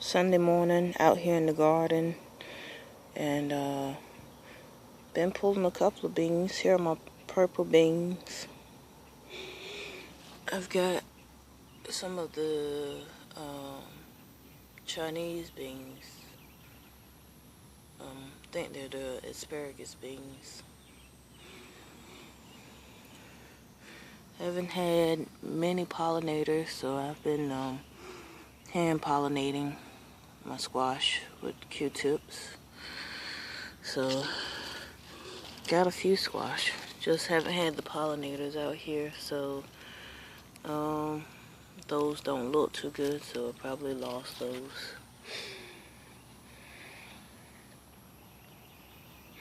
Sunday morning out here in the garden, and been pulling a couple of beans. Here are my purple beans. I've got some of the Chinese beans. I think they're the asparagus beans. Haven't had many pollinators, so I've been hand pollinating my squash with Q-tips. So got a few squash, just haven't had the pollinators out here, so those don't look too good, so I probably lost those.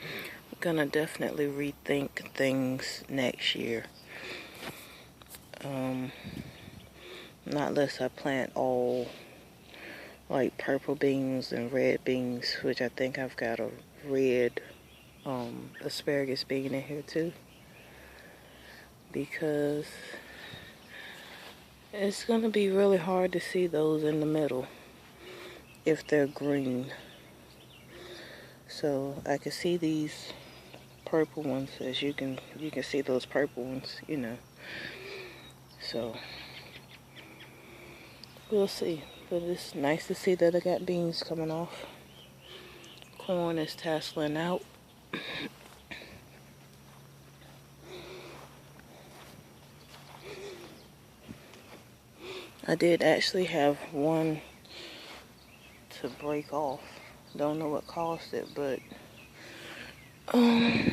I'm gonna definitely rethink things next year. Not unless I plant all like purple beans and red beans, which I think I've got a red asparagus bean in here too, because it's gonna be really hard to see those in the middle if they're green. So I can see these purple ones, as you can see those purple ones, you know. So we'll see. But it's nice to see that I got beans coming off. Corn is tasseling out. I did actually have one to break off. Don't know what caused it, but it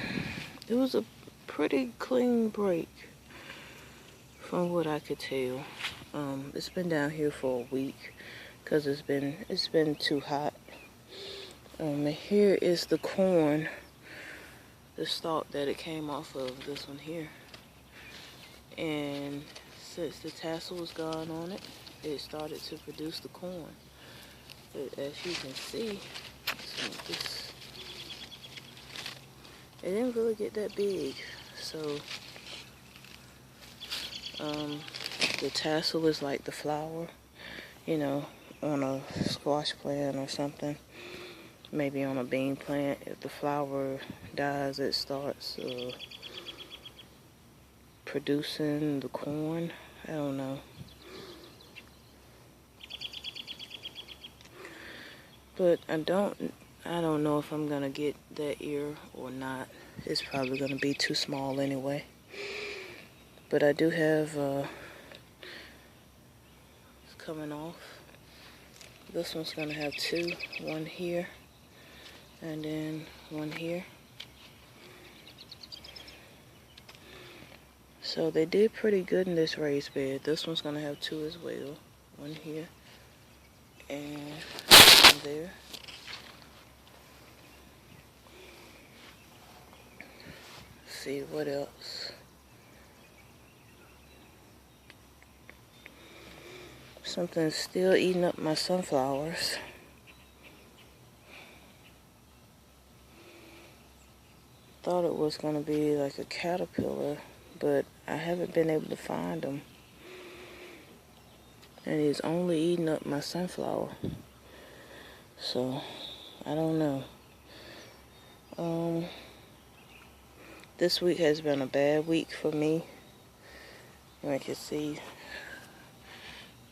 was a pretty clean break from what I could tell. It's been down here for a week because it's been too hot. And here is the corn, the stalk that it came off of, this one here. And since the tassel was gone on it, it started to produce the corn. But as you can see, it didn't really get that big. So the tassel is like the flower, you know, on a squash plant or something. Maybe on a bean plant, if the flower dies, it starts producing the corn. I don't know. But I don't know if I'm gonna get that ear or not. It's probably gonna be too small anyway. But I do have it's coming off. This one's gonna have two, one here and then one here. So they did pretty good in this raised bed. This one's gonna have two as well. One here and one there. Let's see what else. Something's still eating up my sunflowers. Thought it was gonna be like a caterpillar, but I haven't been able to find them. And he's only eating up my sunflower. So, I don't know. This week has been a bad week for me. You can see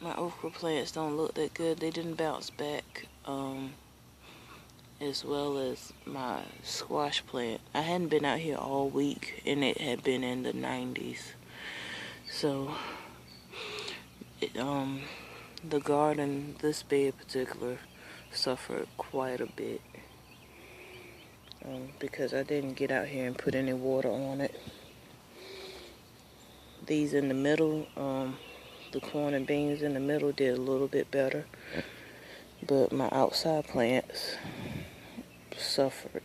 my okra plants don't look that good. They didn't bounce back as well as my squash plant. I hadn't been out here all week and it had been in the 90s. So the garden, this bed in particular, suffered quite a bit because I didn't get out here and put any water on it. These in the middle, the corn and beans in the middle did a little bit better, but my outside plants suffered.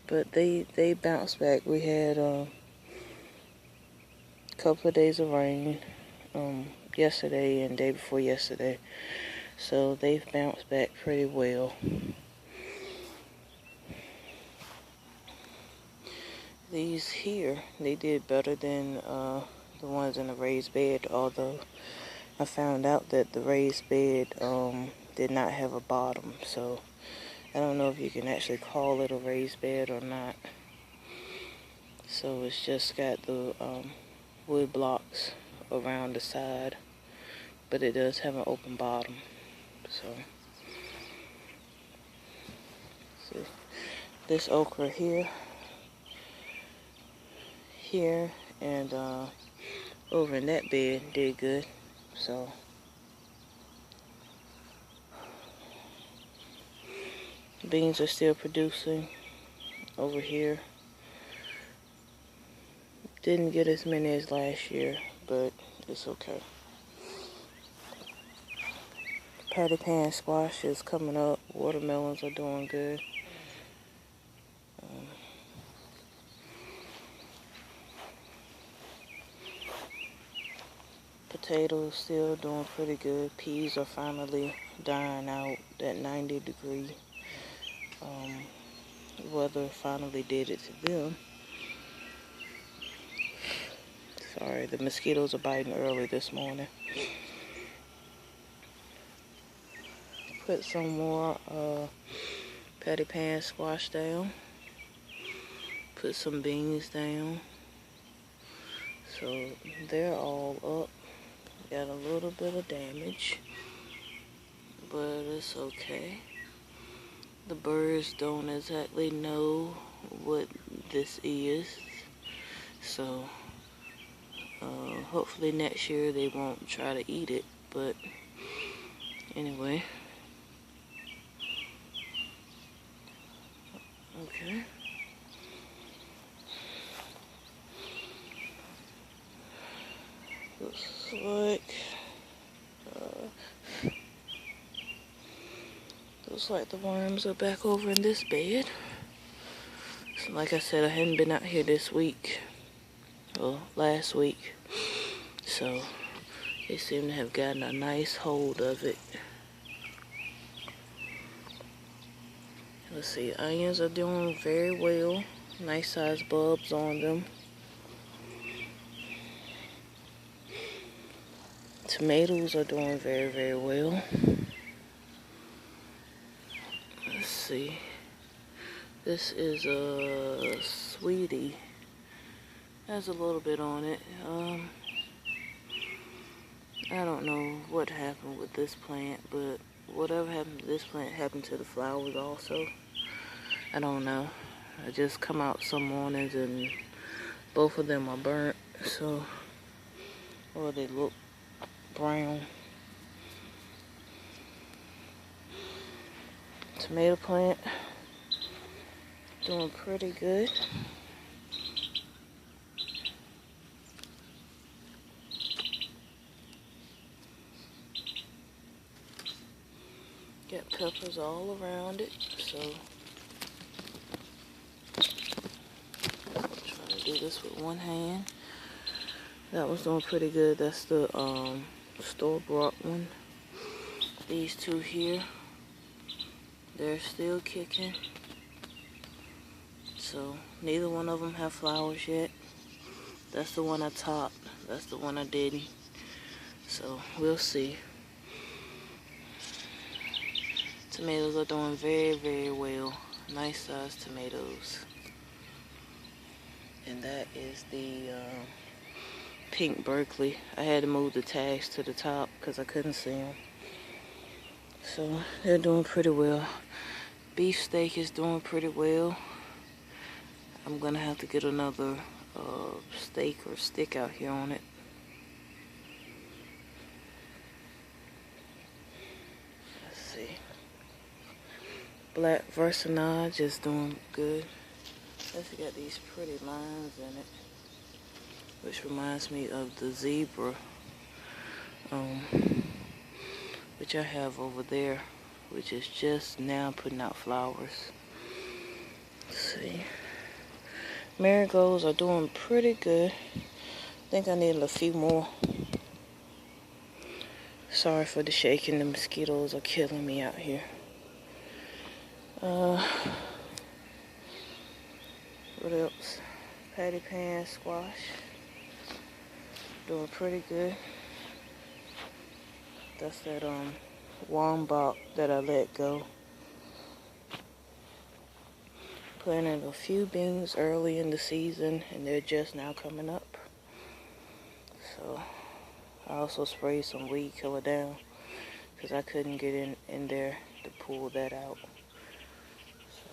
But they bounced back. We had a couple of days of rain yesterday and day before yesterday, so they've bounced back pretty well. These here, they did better than the ones in the raised bed, although I found out that the raised bed did not have a bottom, so I don't know if you can actually call it a raised bed or not. So it's just got the wood blocks around the side, but it does have an open bottom. So see, this okra here, and over in that bed did good. So beans are still producing over here. Didn't get as many as last year, but it's okay. Patty pan squash is coming up. Watermelons are doing good. Potatoes still doing pretty good. Peas are finally dying out. That 90-degree weather finally did it to them. Sorry, the mosquitoes are biting early this morning. Put some more patty pan squash down. Put some beans down. So they're all up. Got a little bit of damage, but it's okay. The birds don't exactly know what this is, so hopefully next year they won't try to eat it, but anyway. Okay. Looks like the worms are back over in this bed. So like I said, I hadn't been out here this week, well, last week, so they seem to have gotten a nice hold of it. Let's see, onions are doing very well. Nice size bulbs on them. Tomatoes are doing very, very well. Let's see. This is a sweetie. Has a little bit on it. I don't know what happened with this plant, but whatever happened to this plant happened to the flowers also. I don't know. I just come out some mornings and both of them are burnt, so, or they look brown. Tomato plant doing pretty good. Got peppers all around it, so I'm trying to do this with one hand. That was doing pretty good. That's the store-bought one. These two here, they're still kicking. So neither one of them have flowers yet. That's the one I topped. That's the one I didn't. So we'll see. Tomatoes are doing very, very well. Nice sized tomatoes. And that is the pink Berkeley. I had to move the tags to the top because I couldn't see them. So they're doing pretty well. Beefsteak is doing pretty well. I'm gonna have to get another stake or stick out here on it. Let's see. Black Versanage is doing good. It's got these pretty lines in it, which reminds me of the zebra, which I have over there, which is just now putting out flowers. Let's see. Marigolds are doing pretty good. I think I need a few more. Sorry for the shaking. The mosquitoes are killing me out here. What else? Patty pan squash. Doing pretty good. That's that wombat that I let go. Planted a few beans early in the season, and they're just now coming up. So I also sprayed some weed killer down because I couldn't get in there to pull that out. So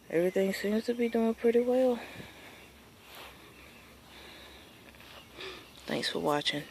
everything seems to be doing pretty well. Thanks for watching.